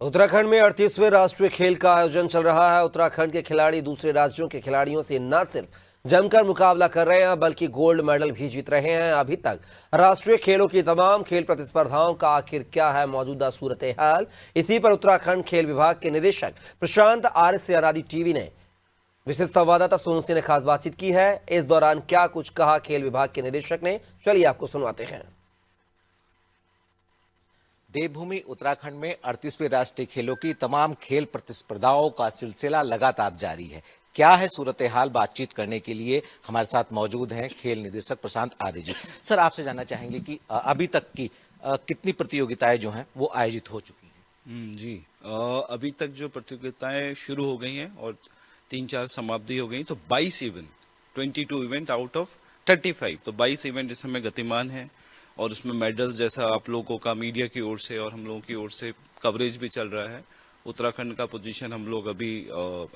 उत्तराखंड में 38वें राष्ट्रीय खेल का आयोजन चल रहा है। उत्तराखंड के खिलाड़ी दूसरे राज्यों के खिलाड़ियों से न सिर्फ जमकर मुकाबला कर रहे हैं बल्कि गोल्ड मेडल भी जीत रहे हैं। अभी तक राष्ट्रीय खेलों की तमाम खेल प्रतिस्पर्धाओं का आखिर क्या है मौजूदा सूरत हाल, इसी पर उत्तराखंड खेल विभाग के निदेशक प्रशांत आर्य से आजादी टीवी ने विशेष संवाददाता सोनू सिंह ने खास बातचीत की है। इस दौरान क्या कुछ कहा खेल विभाग के निदेशक ने, चलिए आपको सुनवाते हैं। देवभूमि उत्तराखंड में 38वें राष्ट्रीय खेलों की तमाम खेल प्रतिस्पर्धाओं का सिलसिला लगातार जारी है। क्या है सूरत हाल, बातचीत करने के लिए हमारे साथ मौजूद हैं खेल निदेशक प्रशांत आर्य जी। सर, आपसे जानना चाहेंगे कि अभी तक की कितनी प्रतियोगिताएं जो हैं वो आयोजित हो चुकी हैं? जी, अभी तक जो प्रतियोगिताएं शुरू हो गई हैं और 3-4 समाप्ति हो गई, तो 22 इवेंट, 22 इवेंट आउट ऑफ 35, तो 22 इवेंट इस समय गतिमान है। और उसमें मेडल्स, जैसा आप लोगों का मीडिया की ओर से और हम लोगों की ओर से कवरेज भी चल रहा है। उत्तराखंड का पोजीशन हम लोग अभी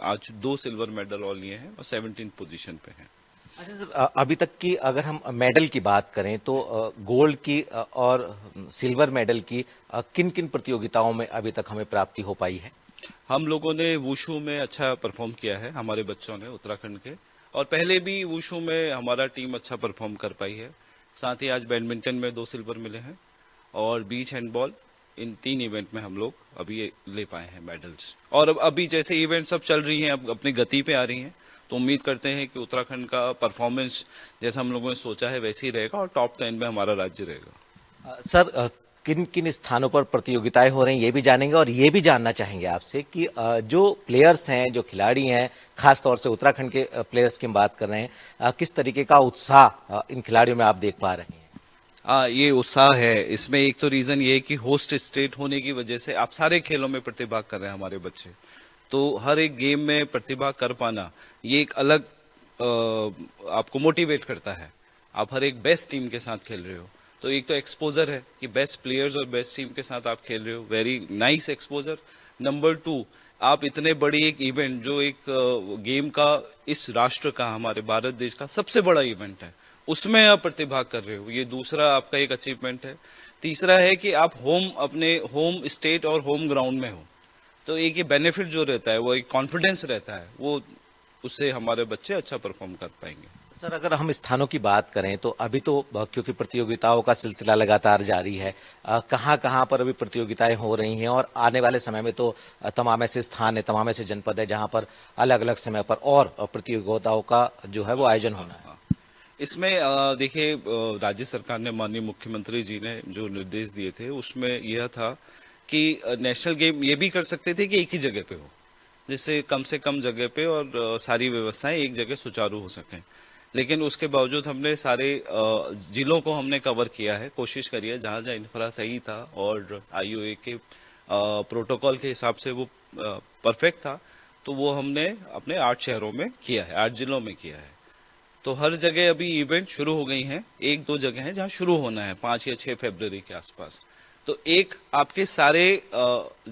आज 2 सिल्वर मेडल और लिए हैं और 17th पोजीशन पे हैं। अच्छा सर, अभी तक की अगर हम मेडल की बात करें तो गोल्ड की और सिल्वर मेडल की किन किन प्रतियोगिताओं में अभी तक हमें प्राप्ति हो पाई है? हम लोगों ने वुशु में अच्छा परफॉर्म किया है, हमारे बच्चों ने उत्तराखंड के, और पहले भी वुशु में हमारा टीम अच्छा परफॉर्म कर पाई है। साथ ही आज बैडमिंटन में 2 सिल्वर मिले हैं और बीच हैंडबॉल, इन 3 इवेंट में हम लोग अभी ले पाए हैं मेडल्स। और अब अभी जैसे इवेंट सब चल रही हैं, अब अपनी गति पे आ रही हैं, तो उम्मीद करते हैं कि उत्तराखंड का परफॉर्मेंस जैसा हम लोगों ने सोचा है वैसे ही रहेगा और टॉप 10 में हमारा राज्य रहेगा। सर, किन किन स्थानों पर प्रतियोगिताएं हो रही हैं ये भी जानेंगे और ये भी जानना चाहेंगे आपसे कि जो प्लेयर्स हैं, जो खिलाड़ी हैं, खास तौर से उत्तराखंड के प्लेयर्स की हम बात कर रहे हैं, किस तरीके का उत्साह इन खिलाड़ियों में आप देख पा रहे हैं? ये उत्साह है। इसमें एक तो रीजन ये है कि होस्ट स्टेट होने की वजह से आप सारे खेलों में प्रतिभाग कर रहे हैं हमारे बच्चे, तो हर एक गेम में प्रतिभाग कर पाना ये एक अलग आपको मोटिवेट करता है। आप हर एक बेस्ट टीम के साथ खेल रहे हो, तो एक तो एक्सपोजर है कि बेस्ट प्लेयर्स और बेस्ट टीम के साथ आप खेल रहे हो, वेरी नाइस एक्सपोजर। नंबर 2, आप इतने बड़ी एक इवेंट, जो एक गेम का, इस राष्ट्र का, हमारे भारत देश का सबसे बड़ा इवेंट है, उसमें आप प्रतिभाग कर रहे हो, ये दूसरा आपका एक अचीवमेंट है। तीसरा है कि आप अपने होम स्टेट और होम ग्राउंड में हो, तो एक ये बेनिफिट जो रहता है, वो एक कॉन्फिडेंस रहता है, वो उससे हमारे बच्चे अच्छा परफॉर्म कर पाएंगे। सर, अगर हम स्थानों की बात करें तो अभी तो क्योंकि प्रतियोगिताओं का सिलसिला लगातार जारी है, कहाँ कहाँ पर अभी प्रतियोगिताएं हो रही हैं और आने वाले समय में तो तमाम ऐसे स्थान है, तमाम ऐसे जनपद है जहाँ पर अलग अलग समय पर और प्रतियोगिताओं का जो है वो आयोजन होना है? इसमें देखिए, राज्य सरकार ने, माननीय मुख्यमंत्री जी ने जो निर्देश दिए थे, उसमें यह था कि नेशनल गेम ये भी कर सकते थे कि एक ही जगह पे हो, जिससे कम से कम जगह पे और सारी व्यवस्थाएं एक जगह सुचारू हो सकें। लेकिन उसके बावजूद हमने सारे जिलों को हमने कवर किया है, कोशिश करी है, जहाँ जहाँ इंफ्रा सही था और आईओए के प्रोटोकॉल के हिसाब से वो परफेक्ट था, तो वो हमने अपने 8 शहरों में किया है, 8 जिलों में किया है। तो हर जगह अभी इवेंट शुरू हो गई हैं, 1-2 जगह हैं जहां शुरू होना है 5 या 6 फरवरी के आसपास। तो एक आपके सारे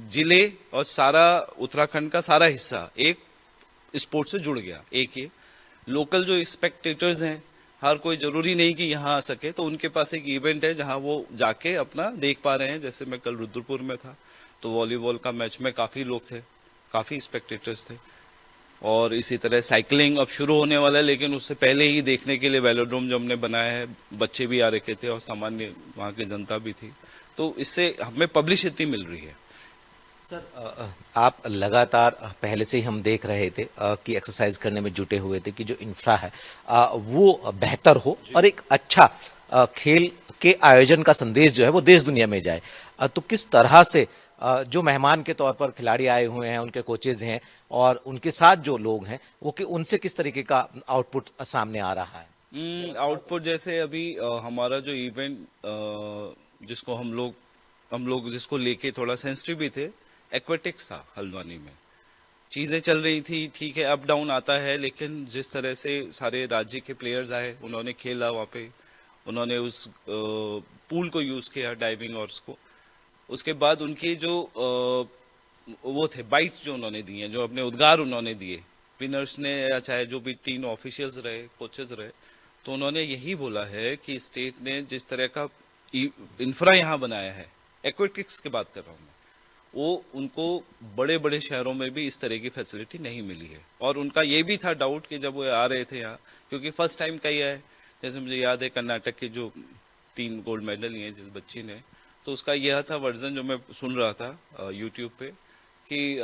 जिले और सारा उत्तराखंड का सारा हिस्सा एक स्पोर्ट से जुड़ गया। एक ये लोकल जो स्पेक्टेटर्स हैं, हर कोई जरूरी नहीं कि यहाँ आ सके, तो उनके पास एक इवेंट है जहाँ वो जाके अपना देख पा रहे हैं। जैसे मैं कल रुद्रपुर में था, तो वॉलीबॉल का मैच में काफ़ी लोग थे, काफ़ी स्पेक्टेटर्स थे। और इसी तरह साइकिलिंग अब शुरू होने वाला है, लेकिन उससे पहले ही देखने के लिए वेलोड्रोम जो हमने बनाया है, बच्चे भी आ रखे थे और सामान्य वहाँ की जनता भी थी, तो इससे हमें पब्लिसिटी मिल रही है। सर, आप लगातार पहले से ही हम देख रहे थे कि एक्सरसाइज करने में जुटे हुए थे कि जो इंफ्रा है वो बेहतर हो और एक अच्छा खेल के आयोजन का संदेश जो है वो देश दुनिया में जाए। तो किस तरह से जो मेहमान के तौर पर खिलाड़ी आए हुए हैं, उनके कोचेज हैं और उनके साथ जो लोग हैं, वो कि उनसे किस तरीके का आउटपुट सामने आ रहा है? आउटपुट जैसे अभी हमारा जो इवेंट, जिसको हम लोग जिसको लेके थोड़ा सेंसिटिव भी थे, एक्वेटिक्स था हल्द्वानी में। चीज़ें चल रही थी, ठीक है, अप डाउन आता है, लेकिन जिस तरह से सारे राज्य के प्लेयर्स आए, उन्होंने खेला वहाँ पे, उन्होंने उस पूल को यूज़ किया, डाइविंग और उसको, उसके बाद उनके जो वो थे बाइट्स जो उन्होंने दिए, जो अपने उद्गार उन्होंने दिए, विनर्स ने या चाहे जो भी टीम ऑफिशियल्स रहे, कोचेस रहे, तो उन्होंने यही बोला है कि स्टेट ने जिस तरह का इंफ्रा यहाँ बनाया है, एक्वेटिक्स की बात कर रहा हूँ मैं, वो उनको बड़े बड़े शहरों में भी इस तरह की फैसिलिटी नहीं मिली है। और उनका ये भी था डाउट कि जब वो आ रहे थे यहाँ, क्योंकि फर्स्ट टाइम कहीं आए, जैसे मुझे याद है कर्नाटक के जो 3 गोल्ड मेडल लिए जिस बच्ची ने, तो उसका यह था वर्जन जो मैं सुन रहा था यूट्यूब पे कि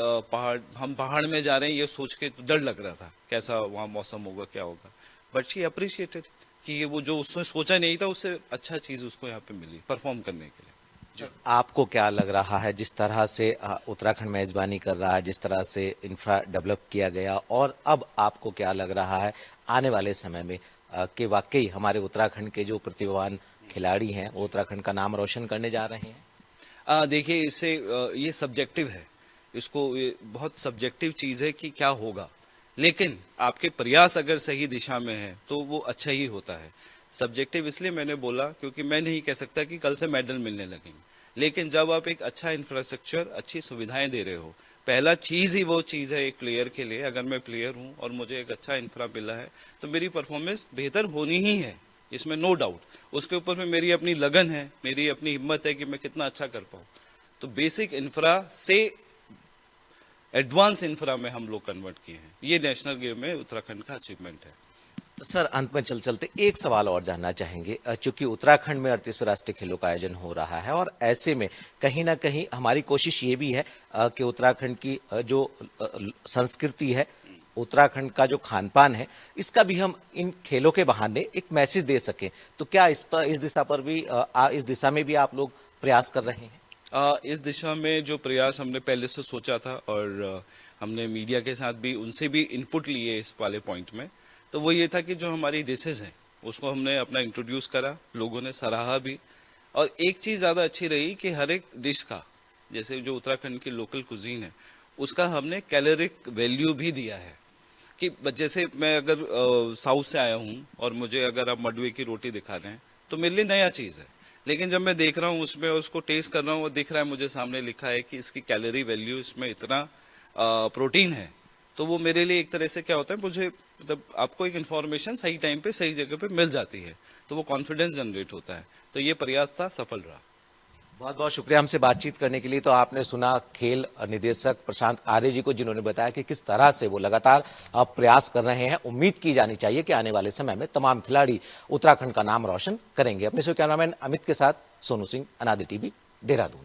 हम पहाड़ में जा रहे हैं, ये सोच के तो डर लग रहा था कैसा वहाँ मौसम होगा, क्या होगा, बट शी अप्रिशिएटेड कि ये वो जो उसने सोचा नहीं था उससे अच्छा चीज़ उसको यहाँ पे मिली परफॉर्म करने के लिए। आपको क्या लग रहा है जिस तरह से उत्तराखंड मेजबानी कर रहा है, जिस तरह से इंफ्रा डेवलप किया गया, और अब आपको क्या लग रहा है आने वाले समय में कि वाकई हमारे उत्तराखंड के जो प्रतिभावान खिलाड़ी हैं वो उत्तराखंड का नाम रोशन करने जा रहे हैं? देखिए इससे ये सब्जेक्टिव है, इसको ये बहुत सब्जेक्टिव चीज़ है कि क्या होगा, लेकिन आपके प्रयास अगर सही दिशा में है तो वो अच्छा ही होता है। सब्जेक्टिव इसलिए मैंने बोला क्योंकि मैं नहीं कह सकता कि कल से मेडल मिलने लगेंगे, लेकिन जब आप एक अच्छा इंफ्रास्ट्रक्चर, अच्छी सुविधाएं दे रहे हो, पहला चीज़ ही वो चीज़ है एक प्लेयर के लिए। अगर मैं प्लेयर हूँ और मुझे एक अच्छा इंफ्रा मिला है तो मेरी परफॉर्मेंस बेहतर होनी ही है, इसमें नो डाउट। उसके ऊपर में मेरी अपनी लगन है, मेरी अपनी हिम्मत है कि मैं कितना अच्छा कर पाऊँ। तो बेसिक इंफ्रा से एडवांस इंफ्रा में हम लोग कन्वर्ट किए हैं, ये नेशनल गेम में उत्तराखंड का अचीवमेंट है। सर, अंत में चलते एक सवाल और जानना चाहेंगे। चूंकि उत्तराखंड में 38वें राष्ट्रीय खेलों का आयोजन हो रहा है और ऐसे में कहीं ना कहीं हमारी कोशिश ये भी है कि उत्तराखंड की जो संस्कृति है, उत्तराखंड का जो खान पान है, इसका भी हम इन खेलों के बहाने एक मैसेज दे सकें। तो क्या इस दिशा में भी आप लोग प्रयास कर रहे हैं? इस दिशा में जो प्रयास हमने पहले से सोचा था और हमने मीडिया के साथ भी उनसे भी इनपुट लिए इस वाले पॉइंट में, तो वो ये था कि जो हमारी डिशेज हैं उसको हमने अपना इंट्रोड्यूस करा, लोगों ने सराहा भी। और एक चीज़ ज़्यादा अच्छी रही कि हर एक डिश का, जैसे जो उत्तराखंड की लोकल कुजीन है, उसका हमने कैलोरिक वैल्यू भी दिया है। कि जैसे मैं अगर साउथ से आया हूँ और मुझे अगर आप मडवे की रोटी दिखा रहे हैं तो मेरे लिए नया चीज़ है, लेकिन जब मैं देख रहा हूँ उसमें, उसको टेस्ट कर रहा हूँ और दिख रहा है, मुझे सामने लिखा है कि इसकी कैलोरी वैल्यू, इसमें इतना प्रोटीन है, तो वो मेरे लिए एक तरह से क्या होता है, मुझे मतलब आपको एक इन्फॉर्मेशन सही टाइम पे सही जगह पे मिल जाती है, तो वो कॉन्फिडेंस जनरेट होता है। तो ये प्रयास था, सफल रहा। बहुत बहुत शुक्रिया हमसे बातचीत करने के लिए। तो आपने सुना खेल निदेशक प्रशांत आर्य जी को, जिन्होंने बताया कि किस तरह से वो लगातार प्रयास कर रहे हैं। उम्मीद की जानी चाहिए कि आने वाले समय में तमाम खिलाड़ी उत्तराखंड का नाम रोशन करेंगे। अपने से कैमरामैन अमित के साथ सोनू सिंह, अनादि टीवी, देहरादून।